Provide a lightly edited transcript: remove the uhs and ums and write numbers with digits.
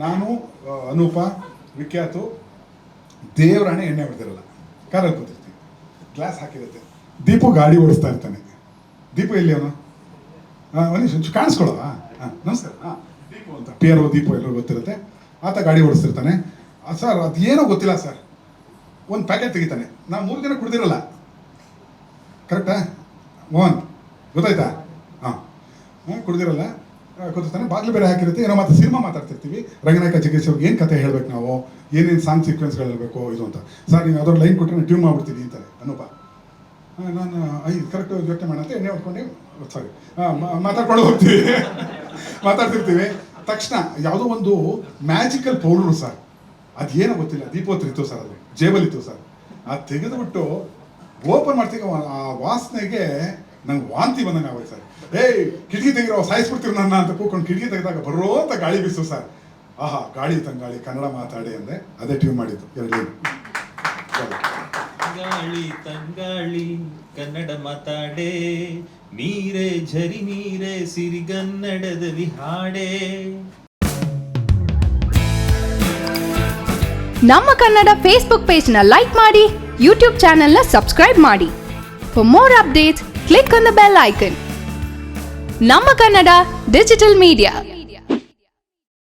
ನಾನು ಅನೂಪ ವಿಖ್ಯಾತು ದೇವರಾಣೆ ಎಣ್ಣೆ ಹೊಡೆದಿರಲ್ಲ, ಕಾರಲ್ಲಿ ಕೂತಿರ್ತೀವಿ, ಗ್ಲಾಸ್ ಹಾಕಿರುತ್ತೆ. ದೀಪು ಗಾಡಿ ಓಡಿಸ್ತಾ ಇರ್ತಾನೆ. ದೀಪು ಎಲ್ಲಿ ಅವನು? ಒಂದು ಕಾಣಿಸ್ಕೊಳ್ಳೋ. ನಮಸ್ಕಾರ. ದೀಪು ಅಂತ PRO ದೀಪು ಎಲ್ಲರೂ ಗೊತ್ತಿರುತ್ತೆ. ಆತ ಗಾಡಿ ಓಡಿಸ್ತಿರ್ತಾನೆ. ಸರ್ ಅದೇನೋ ಗೊತ್ತಿಲ್ಲ ಸರ್, ಒಂದು ಪ್ಯಾಕೆಟ್ ತೆಗಿತಾನೆ. ನಾವು 3 ದಿನ ಕುಡ್ದಿರಲ್ಲ, ಕರೆಕ್ಟಾ ಮೋಹನ್? ಗೊತ್ತಾಯ್ತಾ? ಕುಡ್ದಿರಲ್ಲ, ಕೂತಿರ್ತಾನೆ. ಬಾಗಿಲು ಬೇರೆ ಹಾಕಿರುತ್ತೆ. ಏನೋ ಮತ್ತೆ ಸಿನಿಮಾ ಮಾತಾಡ್ತಿರ್ತೀವಿ. ರಂಗನಾಯಕ ಜಗ್ಗೇಶ್ ಅವ್ರಿಗೆ ಏನು ಕತೆ ಹೇಳ್ಬೇಕು, ನಾವು ಏನೇನು ಸಾಂಗ್ ಸೀಕ್ವೆನ್ಸ್ಗಳು ಹೇಳ್ಬೇಕು ಇದು ಅಂತ. ಸರ್ ನೀವು ಯಾವ್ದಾದ್ರು ಲೈನ್ ಕೊಟ್ಟರೆ ನಾನು ಟ್ಯೂನ್ ಮಾಡ್ಬಿಡ್ತೀನಿ ಅಂತಾರೆ ಅನೂಪ. ನಾನು ಕರೆಕ್ಟ್ ಯೋಚನೆ ಮಾಡಂತೆ ಎಣ್ಣೆ ಹೊಡ್ಕೊಂಡು ಸಾರಿ ಮಾತಾಡ್ಕೊಂಡು ಹೋಗ್ತೀವಿ. ಮಾತಾಡ್ತಿರ್ತೀವಿ. ತಕ್ಷಣ ಯಾವುದೋ ಒಂದು ಮ್ಯಾಜಿಕಲ್ ಪೌಡ್ರು ಸರ್, ಅದೇನೋ ಗೊತ್ತಿಲ್ಲ, ದೀಪೋತ್ರ ಇತ್ತು ಸರ್, ಅದು ಜೇಬಲ್ಲಿತ್ತು ಸರ್. ಅದು ತೆಗೆದುಬಿಟ್ಟು ಓಪನ್ ಮಾಡ್ತೀವಿ. ಆ ವಾಸನೆಗೆ ನಂಗೆ ವಾಂತಿ ಬಂದಂಗೆ ಆಗೋಯ್ತು ಸರ್. ಕಿಟಕಿ ತೆಗಿರೋ, ಸಾಯಿಸ್ಬಿಡ್ತೀವಿ ನನ್ನ ಅಂತ ಕೂತ್ಕೊಂಡು ಕಿಟಕಿ ತೆಗೆದಾಗ ಬರೋ ಅಂತ ಗಾಳಿ ಬೀಸು ಸರ್. ಆಹಾ, ಗಾಳಿ ತಂಗಾಳಿ ಕನ್ನಡ ಮಾತಾಡಿ ಅಂದರೆ ಅದೇ ಟ್ಯೂನ್ ಮಾಡಿದ್ದು. 2 ಲೈನ್. ಗಾಳಿ ತಂಗಾಳಿ ಕನ್ನಡ ಮಾತಾಡೆ, ನೀರೇ ಝರಿ ನೀರೇ ಸಿರಿಗನ್ನಡದಲ್ಲಿ ಹಾಡೆ. ನಮ್ಮ ಕನ್ನಡ ಫೇಸ್ಬುಕ್ ಪೇಜ್ನ ಲೈಕ್ ಮಾಡಿ, ಯೂಟ್ಯೂಬ್ ಚಾನೆಲ್ನ ಸಬ್ಸ್ಕ್ರೈಬ್ ಮಾಡಿ. For more updates click on the bell icon. ನಮ್ಮ ಕನ್ನಡ ಡಿಜಿಟಲ್ ಮೀಡಿಯಾ.